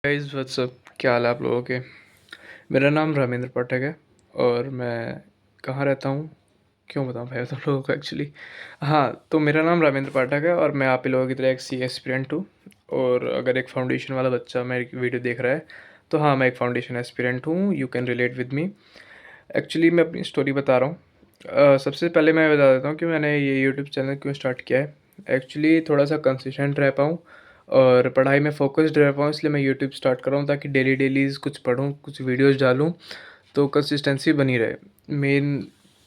Guys what's up, क्या हाल है आप लोगों के। मेरा नाम रामेंद्र पाठक है और मैं कहाँ रहता हूँ, क्यों बताऊँ भाई तुम लोगों को एक्चुअली। हाँ, तो मेरा नाम रामेंद्र पाठक है और मैं आप ही लोगों की तरह एक सी एस्पिरेंट हूँ। और अगर एक फाउंडेशन वाला बच्चा मेरी वीडियो देख रहा है तो हाँ, मैं एक फाउंडेशन एस्पिरेंट हूँ। You can relate with me. Actually मैं अपनी स्टोरी बता रहा हूँ। सबसे पहले मैं बता देता हूँ कि मैंने ये यूट्यूब चैनल क्यों स्टार्ट किया है। एक्चुअली थोड़ा सा कंसिस्टेंट रह पाऊँ और पढ़ाई में फोकस्ड रह पाऊँ, इसलिए मैं यूट्यूब स्टार्ट कर रहा हूँ ताकि डेली डेली कुछ पढूँ, कुछ वीडियोस डालूँ तो कंसिस्टेंसी बनी रहे। मेन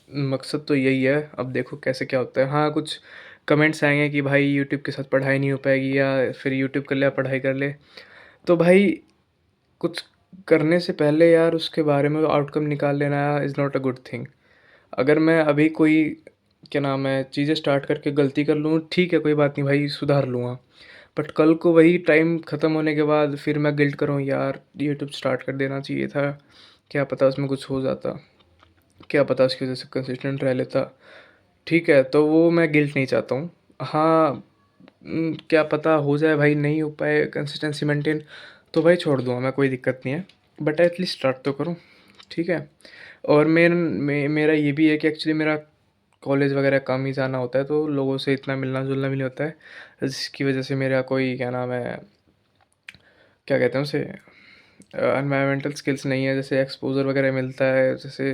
मकसद तो यही है। अब देखो कैसे क्या होता है। हाँ, कुछ कमेंट्स आएंगे कि भाई यूट्यूब के साथ पढ़ाई नहीं हो पाएगी या फिर यूट्यूब कर ले या पढ़ाई कर ले। तो भाई कुछ करने से पहले यार उसके बारे में आउटकम निकाल लेना is not a good thing. अगर मैं अभी कोई क्या नाम है चीज़ें स्टार्ट करके गलती कर लूँ, ठीक है, कोई बात नहीं भाई, सुधार लूँगा। बट कल को वही टाइम ख़त्म होने के बाद फिर मैं गिल्ट करूँ, यार यूट्यूब स्टार्ट कर देना चाहिए था, क्या पता उसमें कुछ हो जाता, क्या पता उसकी वजह से कंसिस्टेंट रह लेता। ठीक है, तो वो मैं गिल्ट नहीं चाहता हूँ। हाँ, क्या पता हो जाए भाई, नहीं हो पाए कंसिस्टेंसी मेंटेन, तो भाई छोड़ दूँगा मैं, कोई दिक्कत नहीं है। बट एटलीस्ट स्टार्ट तो करूँ, ठीक है। और मेरा ये भी है कि एक्चुअली मेरा कॉलेज वगैरह कम ही जाना होता है, तो लोगों से इतना मिलना जुलना भी नहीं होता है, जिसकी वजह से मेरा कोई क्या नाम है, क्या कहते हैं उसे, एनवायरमेंटल स्किल्स नहीं है। जैसे एक्सपोज़र वगैरह मिलता है, जैसे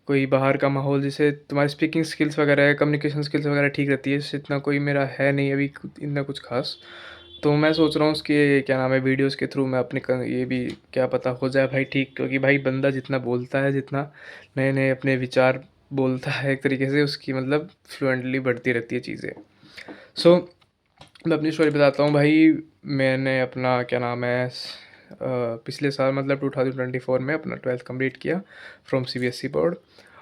कोई बाहर का माहौल, जैसे तुम्हारी स्पीकिंग स्किल्स वगैरह है, कम्युनिकेशन स्किल्स वगैरह ठीक रहती है, इससे इतना कोई मेरा है नहीं अभी इतना कुछ खास। तो मैं सोच रहा हूँ उसके क्या नाम है वीडियोस के थ्रू मैं अपने ये भी क्या पता हो जाए भाई ठीक, क्योंकि भाई बंदा जितना बोलता है, जितना नए नए अपने विचार बोलता है, एक तरीके से उसकी मतलब फ्लुएंटली बढ़ती रहती है चीज़ें। सो मैं अपनी स्टोरी बताता हूँ भाई। मैंने अपना क्या नाम है पिछले साल मतलब 2024 में अपना 12th कंप्लीट किया फ्रॉम सीबीएसई बोर्ड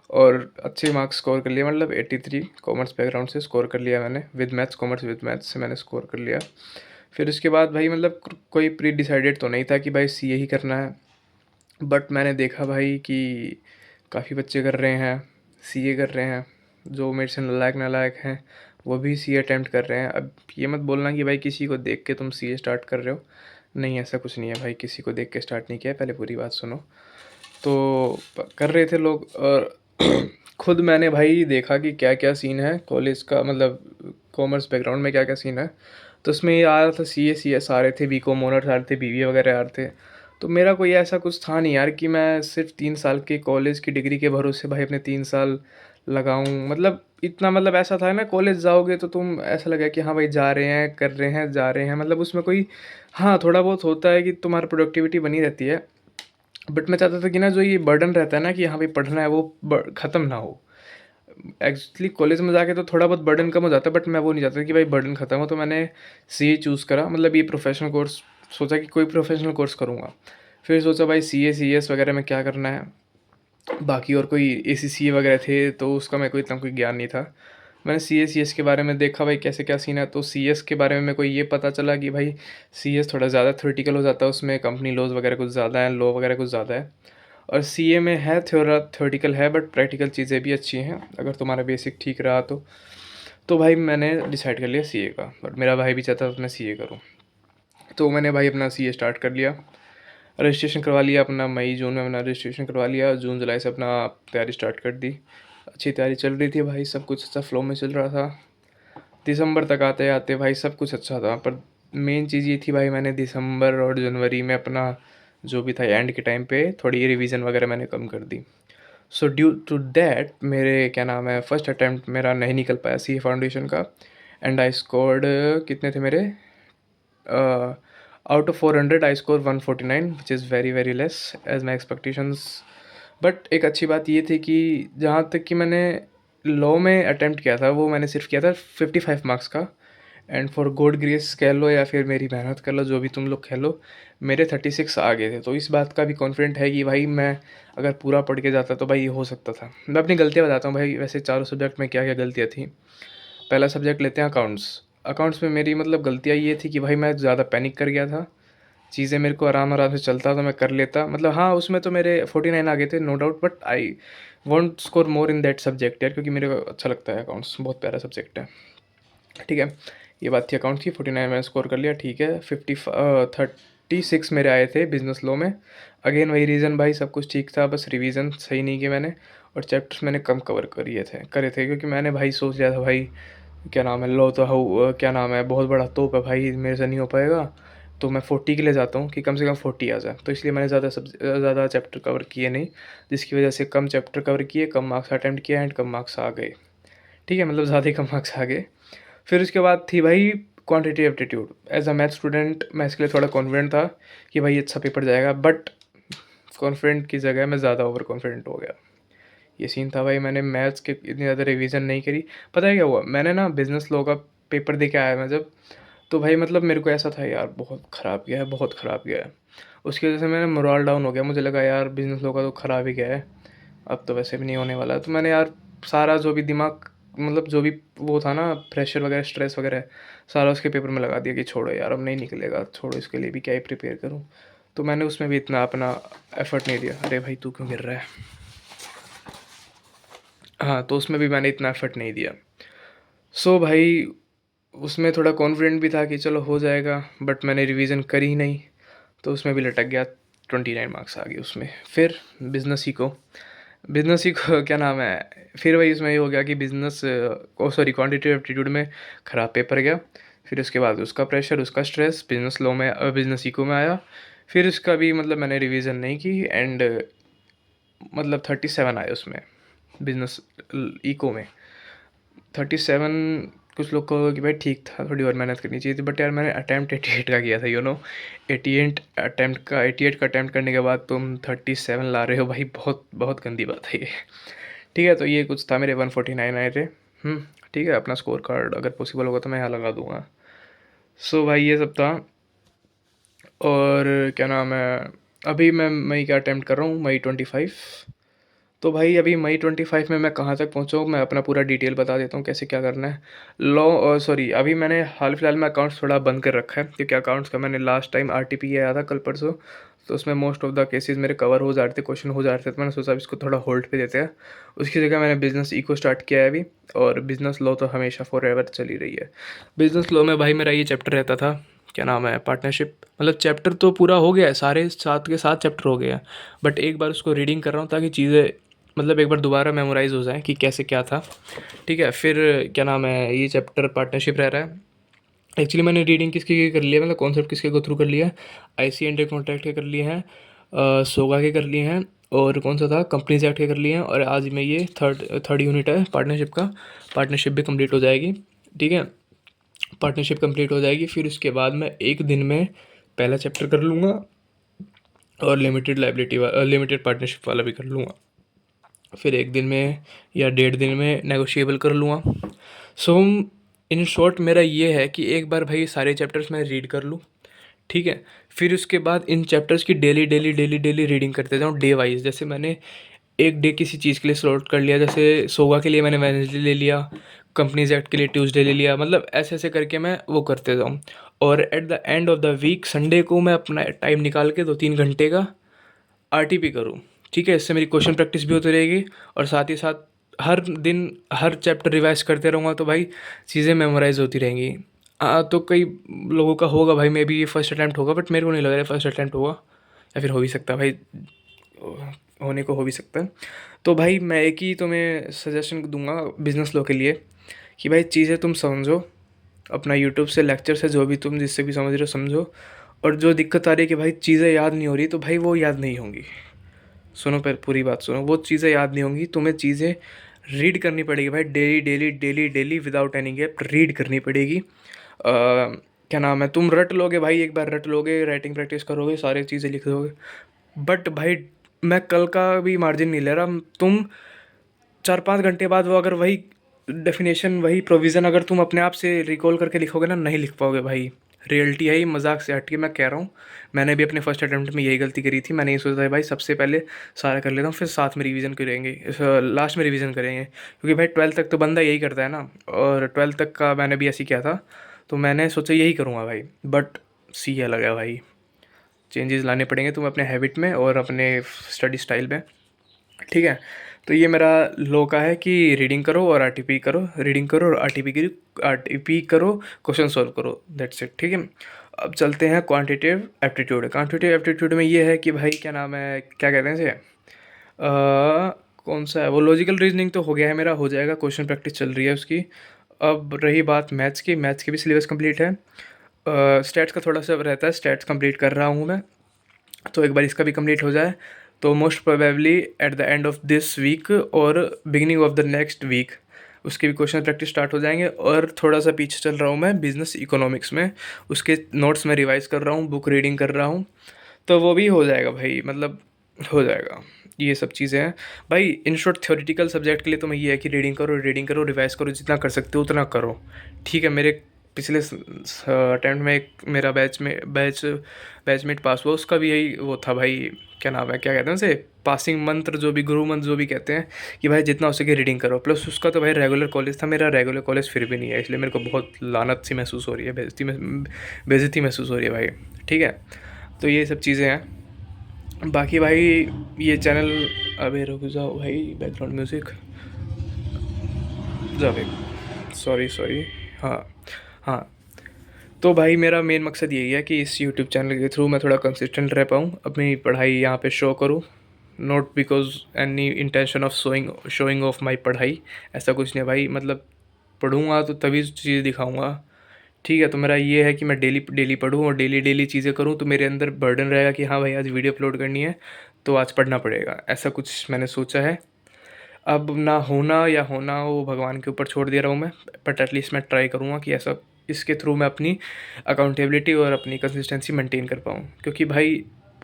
और अच्छे मार्क्स स्कोर कर लिया, मतलब 83 कॉमर्स बैकग्राउंड से स्कोर कर लिया मैंने, with maths, commerce with maths से मैंने स्कोर कर लिया। फिर उसके बाद भाई मतलब कोई प्री डिसाइडेड तो नहीं था कि भाई सीए ही करना है, बट मैंने देखा भाई कि काफ़ी बच्चे कर रहे हैं, सीए कर रहे हैं, जो मेरे से नालायक नालायक हैं वो भी सीए अटेम्प्ट कर रहे हैं। अब ये मत बोलना कि भाई किसी को देख के तुम सीए स्टार्ट कर रहे हो, नहीं, ऐसा कुछ नहीं है भाई, किसी को देख के स्टार्ट नहीं किया है, पहले पूरी बात सुनो। तो कर रहे थे लोग और खुद मैंने भाई देखा कि क्या क्या सीन है कॉलेज का, मतलब कॉमर्स बैकग्राउंड में क्या क्या सीन है। तो उसमें ये आ रहा था सी एस आ रहे थे, बी कॉम ऑनर्स आ रहे थे, बीबीए वगैरह आ रहे थे। तो मेरा कोई ऐसा कुछ था नहीं यार कि मैं सिर्फ 3 साल के कॉलेज की डिग्री के भरोसे भाई अपने 3 साल लगाऊं। मतलब इतना, मतलब ऐसा था ना, कॉलेज जाओगे तो तुम ऐसा लगा कि हाँ भाई जा रहे हैं, कर रहे हैं, जा रहे हैं, मतलब उसमें कोई, हाँ थोड़ा बहुत होता है कि तुम्हारी प्रोडक्टिविटी बनी रहती है। बट मैं चाहता था कि ना जो ये बर्डन रहता है ना कि हाँ भाई पढ़ना है, वो ख़त्म ना हो। एक्चुअली कॉलेज में जाके तो थोड़ा बहुत बर्डन कम हो जाता है, बट मैं वो नहीं चाहता कि भाई बर्डन ख़त्म हो। तो मैंने सी चूज़ करा, मतलब ये प्रोफेशनल कोर्स, सोचा कि कोई प्रोफेशनल कोर्स करूँगा। फिर सोचा भाई सी एस वगैरह में क्या करना है, बाकी और कोई ए सी सी वगैरह थे तो उसका मेरे को इतना कोई ज्ञान नहीं था। मैंने सी एस के बारे में देखा भाई कैसे क्या सीन है, तो सी एस के बारे में मेरे को ये पता चला कि भाई सी एस थोड़ा ज़्यादा थ्योरेटिकल हो जाता है, उसमें कंपनी लॉज वगैरह कुछ ज़्यादा है, लॉ वगैरह कुछ ज़्यादा है। और सी ए में है थ्योरेटिकल है, बट प्रैक्टिकल चीज़ें भी अच्छी हैं अगर तुम्हारा बेसिक ठीक रहा तो। भाई मैंने डिसाइड कर लिया सी ए का, बट मेरा भाई भी चाहता था मैं सी ए करूँ। तो मैंने भाई अपना सी ए स्टार्ट कर लिया, रजिस्ट्रेशन करवा लिया अपना, मई जून में अपना रजिस्ट्रेशन करवा लिया, जून जुलाई से अपना तैयारी स्टार्ट कर दी। अच्छी तैयारी चल रही थी भाई, सब कुछ अच्छा फ्लो में चल रहा था। दिसंबर तक आते आते भाई सब कुछ अच्छा था, पर मेन चीज़ ये थी भाई, मैंने दिसंबर और जनवरी में अपना जो भी था एंड के टाइम पे थोड़ी रिवीजन वगैरह मैंने कम कर दी। सो ड्यू टू दैट मेरे क्या नाम है फर्स्ट अटैम्प्ट मेरा नहीं निकल पाया सी फाउंडेशन का। एंड आई स्कोर्ड, कितने थे मेरे, out of 400 I score 149, which is very very less as my expectations. But एक अच्छी बात ये थी कि जहाँ तक कि मैंने लॉ में अटैम्प्ट किया था वो मैंने सिर्फ किया था 55 मार्क्स का। एंड फॉर गॉड ग्रेस कह लो या फिर मेरी मेहनत कर लो, जो भी तुम लोग कह लो, मेरे 36 आ गए थे। तो इस बात का भी कॉन्फिडेंट है कि भाई मैं अगर पूरा पढ़ के जाता तो भाई ये हो सकता था। मैं अपनी गलतियाँ बताता हूँ भाई, वैसे चारों सब्जेक्ट में क्या क्या गलतियाँ थी। पहला सब्जेक्ट लेते हैं अकाउंट्स। अकाउंट्स में मेरी मतलब गलतियाँ ये थी कि भाई मैं ज़्यादा पैनिक कर गया था। चीज़ें मेरे को आराम आराम से चलता तो मैं कर लेता, मतलब हाँ उसमें तो मेरे 49 आ गए थे no doubt, but I want score more in that subject यार, क्योंकि मेरे को अच्छा लगता है अकाउंट्स, बहुत प्यारा सब्जेक्ट है। ठीक है, ये बात थी अकाउंट की। 49 मैंने स्कोर कर लिया, ठीक है। 50 46 मेरे आए थे बिज़नेस लॉ में। अगेन वही रीज़न भाई, सब कुछ ठीक था, बस रिवीजन सही नहीं किया मैंने, और चैप्टर्स मैंने कम कवर करे थे क्योंकि मैंने भाई सोच लिया था भाई, क्या नाम है, लॉ तो हो, क्या नाम है, बहुत बड़ा तोप है भाई, मेरे से नहीं हो पाएगा। तो मैं 40 के लिए जाता हूँ कि कम से कम 40 आ जाए, तो इसलिए मैंने ज़्यादा चैप्टर कवर किए नहीं, जिसकी वजह से कम चैप्टर कवर किए, कम मार्क्स अटैम्प्ट किया एंड कम मार्क्स आ गए। ठीक है, मतलब ज़्यादा ही कम मार्क्स आ गए। फिर उसके बाद थी भाई quantity aptitude. As a math student मैं इसके लिए थोड़ा कॉन्फिडेंट था कि भाई अच्छा पेपर जाएगा, बट कॉन्फिडेंट की जगह मैं ज़्यादा ओवर कॉन्फिडेंट हो गया। ये सीन था भाई, मैंने मैथ्स के इतनी ज़्यादा रिवीजन नहीं करी। पता है क्या हुआ, मैंने ना बिज़नेस लॉ का पेपर दे के आया मैं जब, तो भाई मतलब मेरे को ऐसा था यार बहुत ख़राब गया है, बहुत ख़राब गया है। उसकी वजह से मेरा मोरल डाउन हो गया, मुझे लगा यार बिज़नेस लॉ का तो ख़राब ही गया है, अब तो वैसे भी नहीं होने वाला। तो मैंने यार सारा जो भी दिमाग, मतलब जो भी वो था ना, प्रेशर वगैरह, स्ट्रेस वगैरह, सारा उसके पेपर में लगा दिया कि छोड़ो यार अब नहीं निकलेगा, छोड़ो, इसके लिए भी क्या ही प्रिपेयर करूँ। तो मैंने उसमें भी इतना अपना एफर्ट नहीं दिया। अरे भाई तू क्यों गिर रहा है। हाँ, तो उसमें भी मैंने इतना एफर्ट नहीं दिया। सो भाई उसमें थोड़ा कॉन्फिडेंट भी था कि चलो हो जाएगा, बट मैंने रिवीजन करी ही नहीं, तो उसमें भी लटक गया। 29 मार्क्स आ गए उसमें। फिर बिजनेस ही को क्या नाम है, फिर वही उसमें ये हो गया कि बिजनेस, ओ सॉरी, क्वांटिटेटिव एप्टीट्यूड में ख़राब पेपर गया। फिर उसके बाद उसका प्रेशर, उसका स्ट्रेस बिजनेस लॉ में, बिजनेस इको में आया। फिर उसका भी मतलब मैंने रिवीजन नहीं की एंड मतलब 37 आए उसमें, बिजनेस इको में 37। कुछ लोग कहोगे कि भाई ठीक था, थोड़ी और मेहनत करनी चाहिए थी, बट यार मैंने अटैम्प्ट 88 का किया था, 88 का अटैम्प्ट करने के बाद तुम 37 ला रहे हो भाई, बहुत बहुत गंदी बात है ये। ठीक है, तो ये कुछ था, मेरे 149 आए थे। ठीक है, अपना स्कोर कार्ड अगर पॉसिबल होगा तो मैं यहाँ लगा दूंगा। सो भाई ये सब था। और क्या नाम है, अभी मैं मई का अटैम्प्ट कर रहा हूँ, मई 25। तो भाई अभी मई 25 में मैं कहाँ तक पहुँचा हूँ, मैं अपना पूरा डिटेल बता देता हूँ कैसे क्या करना है। लॉ सॉरी, अभी मैंने हाल फिलहाल में अकाउंट्स थोड़ा बंद कर रखा है, क्योंकि अकाउंट्स का मैंने लास्ट टाइम आरटीपी आया था कल परसों, तो उसमें मोस्ट ऑफ द केसेस मेरे कवर हो जा रहे थे, क्वेश्चन हो जा रहे थे, तो मैंने सोचा अब इसको थोड़ा होल्ड पे देते हैं। उसकी जगह मैंने बिज़नेस इको स्टार्ट किया है अभी, और बिज़नेस लॉ तो हमेशा फॉर एवर चली रही है। बिज़नेस लॉ में भाई मेरा ये चैप्टर रहता था, क्या नाम है, पार्टनरशिप। मतलब चैप्टर तो पूरा हो गया है, सारे 7 के 7 चैप्टर हो गए हैं, बट एक बार उसको रीडिंग कर रहा हूँ ताकि चीज़ें मतलब एक बार दोबारा मेमोराइज़ हो जाए कि कैसे क्या था। ठीक है, फिर क्या नाम है, ये चैप्टर पार्टनरशिप रह रहा है। एक्चुअली मैंने रीडिंग किसकी कर लिया, मतलब कॉन्सेप्ट किसके गो थ्रू कर लिया है, आईसी एंड कॉन्ट्रैक्ट के कर लिए हैं, सोगा के कर लिए हैं, और कौन सा था, कंपनीज एक्ट के कर लिए हैं, और आज में ये थर्ड थर्ड यूनिट है पार्टनरशिप का। पार्टनरशिप भी कंप्लीट हो जाएगी। ठीक है, पार्टनरशिप कंप्लीट हो जाएगी, फिर उसके बाद मैं एक दिन में पहला चैप्टर कर लूँगा, और लिमिटेड लाइबिलिटी लिमिटेड पार्टनरशिप वाला भी कर लूँगा। फिर एक दिन में या 1.5 दिन में नेगोशिएबल कर लूँगा। सो इन शॉर्ट मेरा ये है कि एक बार भाई सारे चैप्टर्स मैं रीड कर लूँ। ठीक है, फिर उसके बाद इन चैप्टर्स की daily daily daily daily reading करते जाऊँ डे वाइज। जैसे मैंने एक डे किसी चीज़ के लिए स्लॉट कर लिया, जैसे सोगा के लिए मैंने वेडनेसडे ले लिया, कंपनीज एक्ट के लिए ट्यूसडे ले लिया, मतलब ऐसे ऐसे करके मैं वो करते जाऊँ। और at the end of the week Sunday को मैं अपना टाइम निकाल के 2-3 घंटे का आरटीपी करूँ। ठीक है, इससे मेरी क्वेश्चन प्रैक्टिस भी होती रहेगी, और साथ ही साथ हर दिन हर चैप्टर रिवाइज करते रहूँगा, तो भाई चीज़ें मेमोराइज होती रहेंगी। तो कई लोगों का होगा भाई, मे बी ये फर्स्ट अटैम्प्ट होगा, बट मेरे को नहीं लग रहा है फर्स्ट अटैम्प्ट होगा, या फिर हो भी सकता है भाई, होने को हो भी सकता है। तो भाई मैं एक ही तुम्हें सजेशन दूंगा बिज़नेस लॉ के लिए, कि भाई चीज़ें तुम समझो, अपना यूट्यूब से, लेक्चर से, जो भी तुम जिससे भी समझ रहे हो समझो, और जो दिक्कत आ रही है कि भाई चीज़ें याद नहीं हो रही, तो भाई वो याद नहीं होंगी। सुनो, पर पूरी बात सुनो, वो चीज़ें याद नहीं होंगी, तुम्हें चीज़ें रीड करनी पड़ेगी भाई, daily daily daily daily without any gap read करनी पड़ेगी। क्या नाम है, तुम रट लोगे भाई, एक बार रट लोगे, राइटिंग प्रैक्टिस करोगे, सारी चीज़ें लिख दोगे, बट भाई मैं कल का भी मार्जिन नहीं ले रहा, तुम 4-5 घंटे बाद वो अगर वही डेफिनेशन, वही प्रोविज़न अगर तुम अपने आप से रिकॉल करके लिखोगे ना, नहीं लिख पाओगे भाई। रियलिटी है ही, मजाक से हट के मैं कह रहा हूँ। मैंने भी अपने फर्स्ट अटेम्प्ट में यही गलती करी थी, मैंने ये सोचा था भाई सबसे पहले सारा कर लेता हूँ, फिर साथ में रिवीजन करेंगे, लास्ट में रिवीजन करेंगे, क्योंकि भाई 12th तक तो बंदा यही करता है ना, और 12th तक का मैंने भी ऐसे ही किया था, तो मैंने सोचा यही करूँगा भाई, बट सी अलग है भाई, चेंजेस लाने पड़ेंगे तुम्हें अपने हैबिट में और अपने स्टडी स्टाइल में। ठीक है, तो ये मेरा लो का है कि रीडिंग करो और आरटीपी करो, रीडिंग करो और आरटीपी करो, क्वेश्चन सॉल्व करो, दैट्स इट। ठीक है, अब चलते हैं क्वांटिटेटिव एप्टीट्यूड। क्वांटिटेटिव एप्टीट्यूड में ये है कि भाई क्या नाम है, क्या कहते हैं इसे, कौन सा है वो, लॉजिकल रीजनिंग तो हो गया है मेरा, हो जाएगा, क्वेश्चन प्रैक्टिस चल रही है उसकी। अब रही बात मैथ्स की, मैथ्स की भी सिलेबस कंप्लीट है। स्टैट्स का थोड़ा सा रहता है, स्टैट्स कंप्लीट कर रहा हूँ मैं, तो एक बार इसका भी कंप्लीट हो जाए तो most probably at the end of this week और beginning of the next week उसके भी क्वेश्चन प्रैक्टिस स्टार्ट हो जाएंगे। और थोड़ा सा पीछे चल रहा हूँ मैं बिजनेस इकोनॉमिक्स में, उसके नोट्स में रिवाइज कर रहा हूँ, बुक रीडिंग कर रहा हूँ, तो वो भी हो जाएगा भाई, मतलब हो जाएगा। ये सब चीज़ें हैं भाई। इन शॉर्ट थ्योरेटिकल सब्जेक्ट के लिए तो मैं ये है कि रीडिंग करो, रिवाइज करो, जितना कर सकते हो उतना करो, ठीक है। मेरे पिछले अटेम्प्ट में एक मेरा बैचमेट पास हुआ, उसका भी यही वो था भाई, क्या नाम है, क्या कहते हैं उसे, पासिंग मंत्र जो भी, गुरु मंत्र जो भी कहते हैं, कि भाई जितना हो सके रीडिंग करो। प्लस उसका तो भाई रेगुलर कॉलेज था, मेरा रेगुलर कॉलेज फिर भी नहीं है, इसलिए मेरे को बहुत लानत सी महसूस हो रही है, बेइज्जती महसूस हो रही है भाई, ठीक है। तो ये सब चीज़ें हैं। बाकी भाई ये चैनल, अबे रुक जाओ भाई, बैकग्राउंड म्यूज़िक जाओ भाई, सॉरी सॉरी। हाँ हाँ, तो भाई मेरा मेन मकसद यही है कि इस यूट्यूब चैनल के थ्रू मैं थोड़ा कंसिस्टेंट रह पाऊँ, अपनी पढ़ाई यहाँ पे शो करूँ, not because any intention of showing of my पढ़ाई, ऐसा कुछ नहीं भाई, मतलब पढ़ूँगा तो तभी चीज़ दिखाऊँगा, ठीक है। तो मेरा ये है कि मैं डेली डेली पढूँ और डेली डेली चीज़ें करूँ, तो मेरे अंदर बर्डन रहेगा कि हाँ भाई आज वीडियो अपलोड करनी है तो आज पढ़ना पड़ेगा, ऐसा कुछ मैंने सोचा है। अब ना होना या होना वो भगवान के ऊपर छोड़ दे रहा हूँ मैं, बट एटलीस्ट मैं ट्राई करूँगा कि ऐसा इसके थ्रू मैं अपनी अकाउंटेबिलिटी और अपनी कंसिस्टेंसी मेंटेन कर पाऊँ, क्योंकि भाई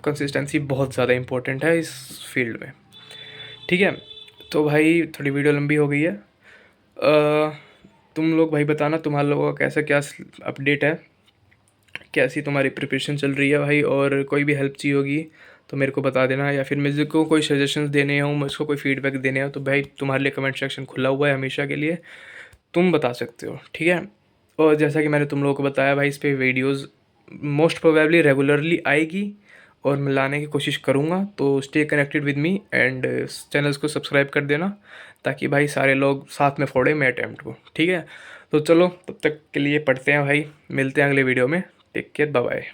कंसिस्टेंसी बहुत ज़्यादा इंपॉर्टेंट है इस फील्ड में, ठीक है। तो भाई थोड़ी वीडियो लंबी हो गई है। तुम लोग भाई बताना तुम्हारे लोगों का कैसा क्या अपडेट है, कैसी तुम्हारी प्रिपरेशन चल रही है भाई, और कोई भी हेल्प चाहिए होगी तो मेरे को बता देना, या फिर मुझे को कोई सजेशंस देने हो, मुझको कोई फीडबैक देने हो, तो भाई तुम्हारे लिए कमेंट सेक्शन खुला हुआ है हमेशा के लिए, तुम बता सकते हो, ठीक है। और जैसा कि मैंने तुम लोगों को बताया भाई, इस पे वीडियोस मोस्ट प्रोबेबली रेगुलरली आएगी और मैं लाने की कोशिश करूँगा, तो stay connected with me and channels को सब्सक्राइब कर देना, ताकि भाई सारे लोग साथ में फोड़े मेरे अटैम्प्ट को, ठीक है। तो चलो तब तक के लिए पढ़ते हैं भाई, मिलते हैं अगले वीडियो में, टेक केयर, बाय बाय।